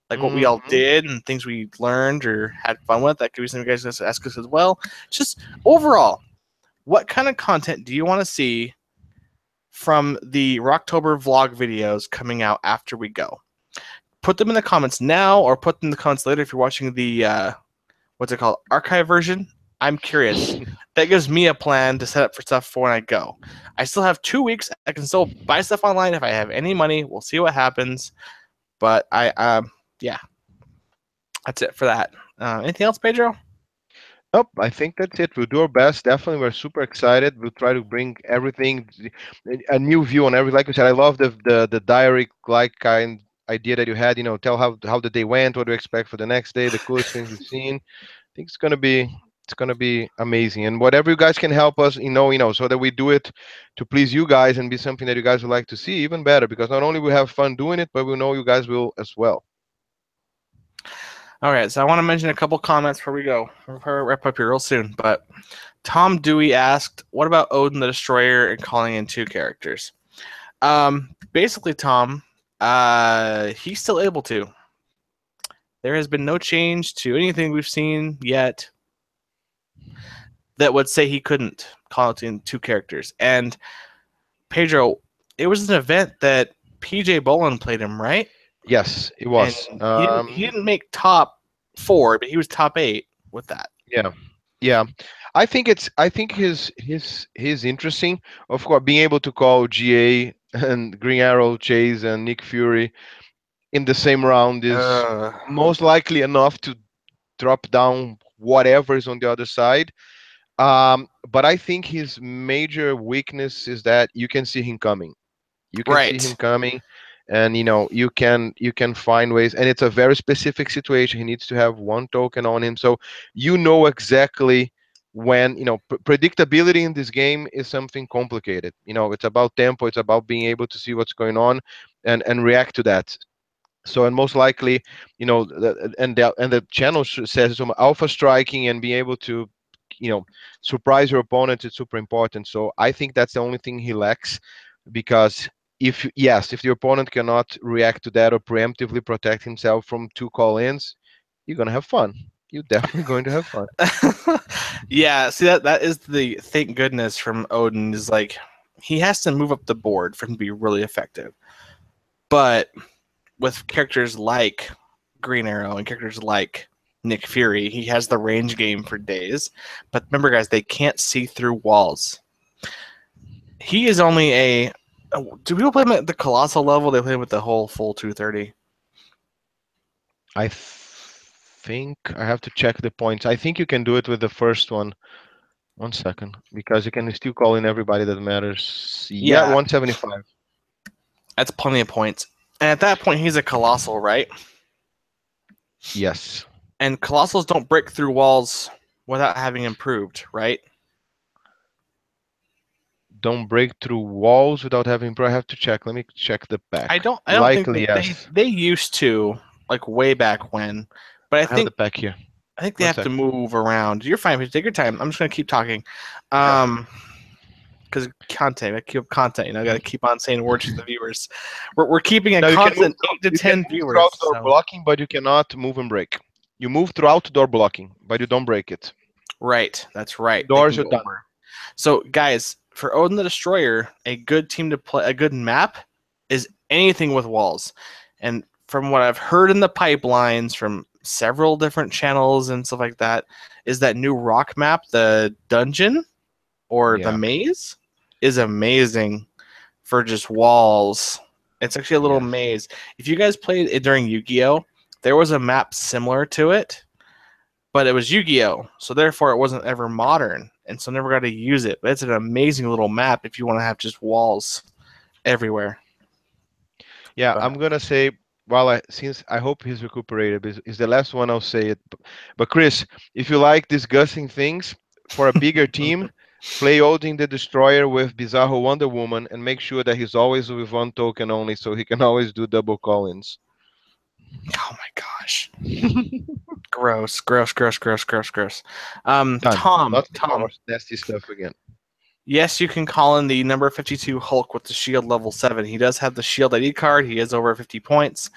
like what we all Hmm. did and things we learned or had fun with. That could be something you guys ask us as well. Just overall, what kind of content do you want to see from the Roctober vlog videos coming out after we go? Put them in the comments now, or put them in the comments later if you're watching the what's it called, archive version. I'm curious. That gives me a plan to set up for stuff for when I go. I still have 2 weeks. I can still buy stuff online if I have any money. We'll see what happens. But yeah, that's it for that. Anything else, Pedro? Nope, I think that's it. We'll do our best. Definitely, we're super excited. We'll try to bring everything, a new view on every. Like I said, I love the diary like kind idea that you had. Tell how the day went, what to expect for the next day, the coolest things we've seen. I think it's gonna be amazing. And whatever you guys can help us, so that we do it to please you guys and be something that you guys would like to see, even better. Because not only we have fun doing it, but we know you guys will as well. All right, so I want to mention a couple comments before we go. We'll probably wrap up here real soon. But Tom Dewey asked, "What about Odin the Destroyer and calling in 2 characters?" Basically, Tom, he's still able to. There has been no change to anything we've seen yet that would say he couldn't call in 2 characters. And Pedro, it was an event that PJ Bolin played him, right? Yes, it And was. he didn't make top 4, but he was top 8 with that. Yeah. Yeah, I think his interesting. Of course, being able to call GA and Green Arrow, Chase, and Nick Fury in the same round is Uh, most likely enough to drop down whatever is on the other side. But I think his major weakness is that you can see him coming. You can see him right. coming, and you can find ways. And it's a very specific situation. He needs to have one token on him, so exactly when predictability in this game is something complicated. It's about tempo. It's about being able to see what's going on and react to that. So, and most likely, and the channel says some alpha striking and being able to surprise your opponent is super important. So I think that's the only thing he lacks, because if the opponent cannot react to that or preemptively protect himself from two call-ins, you're gonna have fun. You're definitely going to have fun. Yeah, see that is the thank goodness from Odin is like he has to move up the board for him to be really effective. But with characters like Green Arrow and characters like Nick Fury, he has the range game for days. But remember, guys, they can't see through walls. He is only a. Do people play him at the colossal level? They play him at the whole full 230. I think I have to check the points. I think you can do it with the first one. 1 second, because you can still call in everybody that matters. Yeah, Yeah, 175. that's plenty of points. And at that point, he's a colossal, right? Yes. And colossals don't break through walls without having improved, right? Don't break through walls without having pro. I have to check. Let me check the pack. I don't think Likely, yes. they used to, like way back when, but I have the pack here. I think they One have to sec. move around. You're fine. Take your time. I'm just gonna keep talking. Sure. Because content, I keep content. You know, I got to keep on saying words to the viewers. We're keeping a Now you can move. constant 8 to You can 10 move through viewers. outdoor So blocking, but you cannot move and break. You move through outdoor blocking, but you don't break it. right, that's right. They Indoors, can you're go done. over. So guys, for Odin the Destroyer, a good team to play, a good map is anything with walls. And from what I've heard in the pipelines from several different channels and stuff like that, is that new rock map, the dungeon or the Yeah. maze, is amazing for just walls. It's actually a little Yes. maze. If you guys played it during Yu-Gi-Oh, there was a map similar to it, but it was Yu-Gi-Oh, so therefore it wasn't ever modern, and so never got to use it. But it's an amazing little map if you want to have just walls everywhere. Yeah, But I'm gonna say while since I hope he's recuperated is the last one I'll say it. But Chris, if you like discussing things for a bigger team, play Odin the Destroyer with Bizarro Wonder Woman and make sure that he's always with one token only so he can always do double call-ins. oh my gosh, gross, gross, gross, gross, gross, gross. Done. Tom, Not more Tom. nasty stuff again. Yes, you can call in the number 52 Hulk with the shield level 7. He does have the shield ID card. He is over 50 points.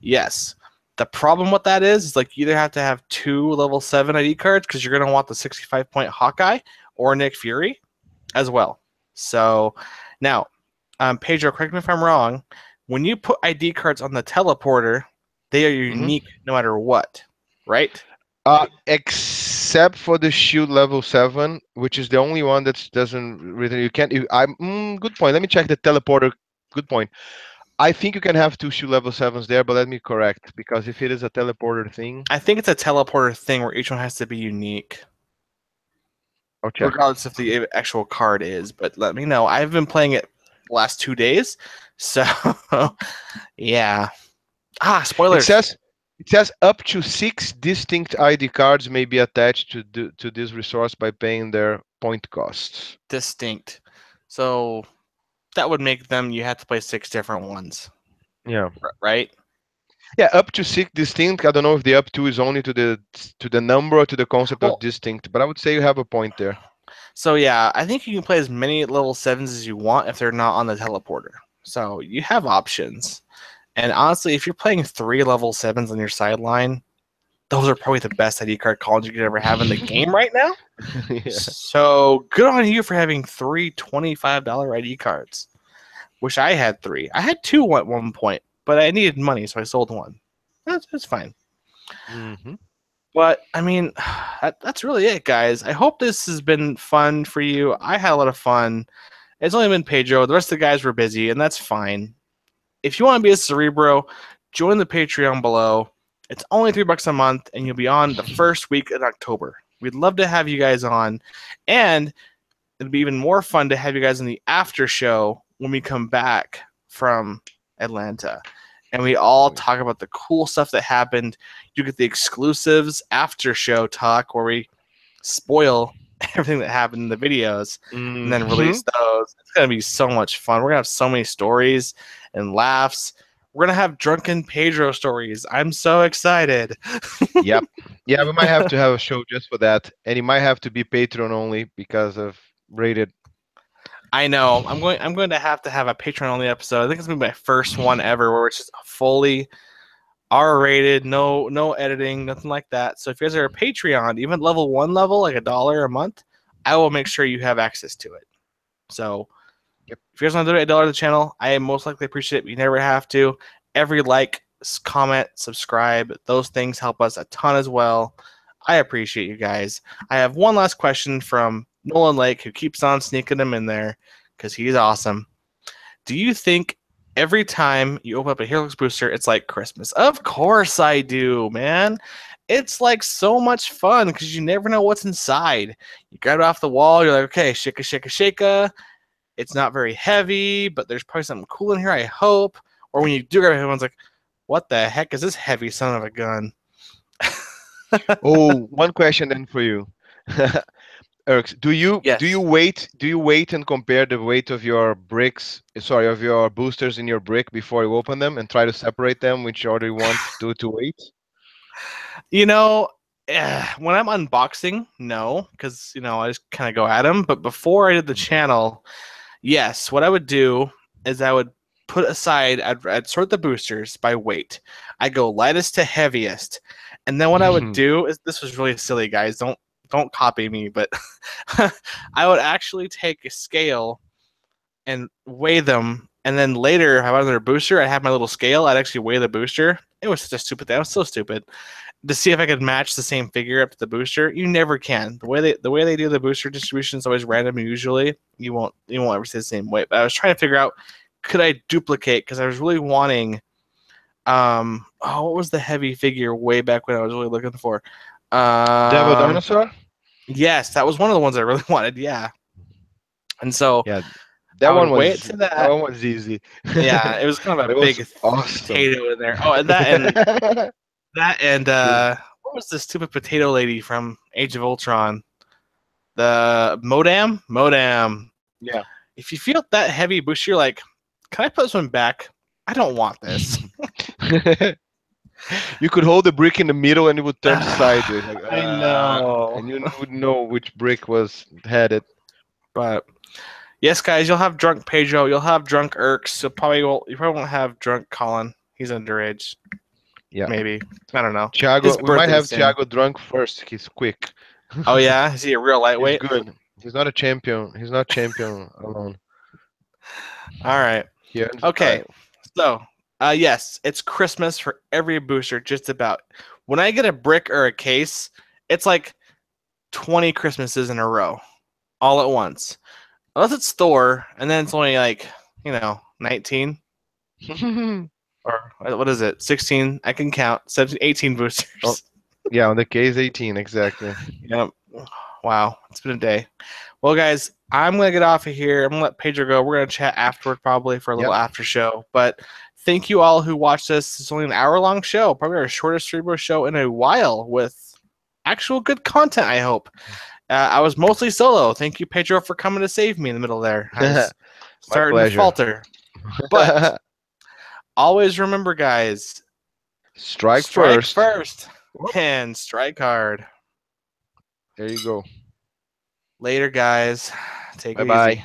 Yes. The problem with that is like you either have to have two level 7 ID cards because you're going to want the 65-point Hawkeye or Nick Fury as well. So now, Pedro, correct me if I'm wrong. When you put ID cards on the teleporter, they are unique no matter what, right? Except for the shield level 7, which is the only one that doesn't really. You can't. Good point. Let me check the teleporter. Good point. I think you can have two shield level 7s there, but let me correct because if it is a teleporter thing, I think it's a teleporter thing where each one has to be unique, I'll check. regardless if the actual card is. But let me know. I've been playing it the last 2 days, so yeah. It Spoilers. says it says up to 6 distinct ID cards may be attached to this resource by paying their point costs. Distinct. So that would make them you have to play 6 different ones, Yeah. right? Yeah, up to 6 distinct. I don't know if the up to is only to the number or to the concept of Well, distinct, but I would say you have a point there. so yeah, I think you can play as many level 7s as you want if they're not on the teleporter. So you have options. And honestly, if you're playing 3 level 7s on your sideline, those are probably the best ID card cons you could ever have in the game right now. Yeah. So good on you for having 3 $25 ID cards. Wish I had 3. I had 2 at one point, but I needed money, so I sold one. That's fine. Hmm. But I mean, that's really it, guys. I hope this has been fun for you. I had a lot of fun. It's only been Pedro. The rest of the guys were busy, and that's fine. If you want to be a Cerebro, join the Patreon below. It's only $3 a month, and you'll be on the first week in October. We'd love to have you guys on, and it'll be even more fun to have you guys in the after show when we come back from Atlanta. And we all talk about the cool stuff that happened. You get the exclusives after show talk where we spoil everything that happened in the videos and then release those. It's going to be so much fun. We're going to have so many stories and laughs. We're going to have drunken Pedro stories. I'm so excited. Yep. Yeah, we might have to have a show just for that, and it might have to be Patreon only because of rated. I know. I'm going to have a Patreon only episode. I think it's gonna be my first one ever where it's just fully R-rated, no editing, nothing like that. So if you guys are a Patreon, even level 1 level, like $1 a month, I will make sure you have access to it. So Yep. if you guys want to donate $1 to the channel, I most likely appreciate it. But you never have to. Every like, comment, subscribe, those things help us a ton as well. I appreciate you guys. I have one last question from Nolan Lake, who keeps on sneaking them in there because he's awesome. Do you think every time you open up a Heroclix booster, it's like Christmas? Of course I do, man. It's like so much fun because you never know what's inside. You grab it off the wall, you're like, okay, shaka, shaka, shaka. It's not very heavy, but there's probably something cool in here, I hope. Or when you do grab it, everyone's like, what the heck is this heavy son of a gun? Oh, one question then for you. Eric, Yes. do you wait and compare the weight of your bricks, sorry, of your boosters in your brick before you open them and try to separate them which order you want to wait? You know, when I'm unboxing, no, because, I just kind of go at them. But before I did the channel, yes, what I would do is I would put aside, I'd sort the boosters by weight. I go lightest to heaviest. And then what I would do is, this was really silly, guys. Don't copy me, but I would actually take a scale and weigh them. And then later, if I wanted another booster, I have my little scale. I'd actually weigh the booster. It was such a stupid thing. I was so stupid to see if I could match the same figure up to the booster. You never can. The way they do the booster distribution is always random. Usually, you won't ever see the same weight. But I was trying to figure out, could I duplicate, because I was really wanting. What was the heavy figure way back when I was really looking for? Devil Um, Dinosaur? yes, that was one of the ones I really wanted. Yeah, and so Yeah, I would weigh it to that that. one was easy. Yeah, it was kind of But a it was big awesome. potato in there. Oh, and that and The- what was the stupid potato lady from Age of Ultron? The Modam. yeah. If you feel that heavy boost, you're like, can I put this one back? I don't want this. You could hold the brick in the middle and it would turn sideways, like I know. and you would know which brick was headed. But yes, guys, you'll have drunk Pedro, you'll have drunk Irks, you probably won't have drunk Colin. He's underage. Yeah. Maybe. I don't know. His Thiago, we might birthday's have soon. Thiago drunk first. He's quick. Oh yeah? Is he a real He's lightweight? good. He's not a champion. He's not champion alone. Alright. He earns the Okay. title. So yes, it's Christmas for every booster, just about. When I get a brick or a case, it's like 20 Christmases in a row. All at once. Unless it's Thor, and then it's only like, 19. Or what is it? 16. I can count. 17, 18 boosters. Oh, yeah, on the case 18, exactly. Yep. Wow. It's been a day. Well, guys, I'm going to get off of here. I'm going to let Pedro go. We're going to chat afterward probably for a little Yep. after show. But thank you all who watched this. It's only an hour-long show. Probably our shortest Cerebro show in a while, with actual good content, I hope. I was mostly solo. Thank you, Pedro, for coming to save me in the middle there. I was My starting to pleasure. falter. But always remember, guys, Strike first Whoop. and strike hard. There you go. Later, guys. Take Bye it bye. easy.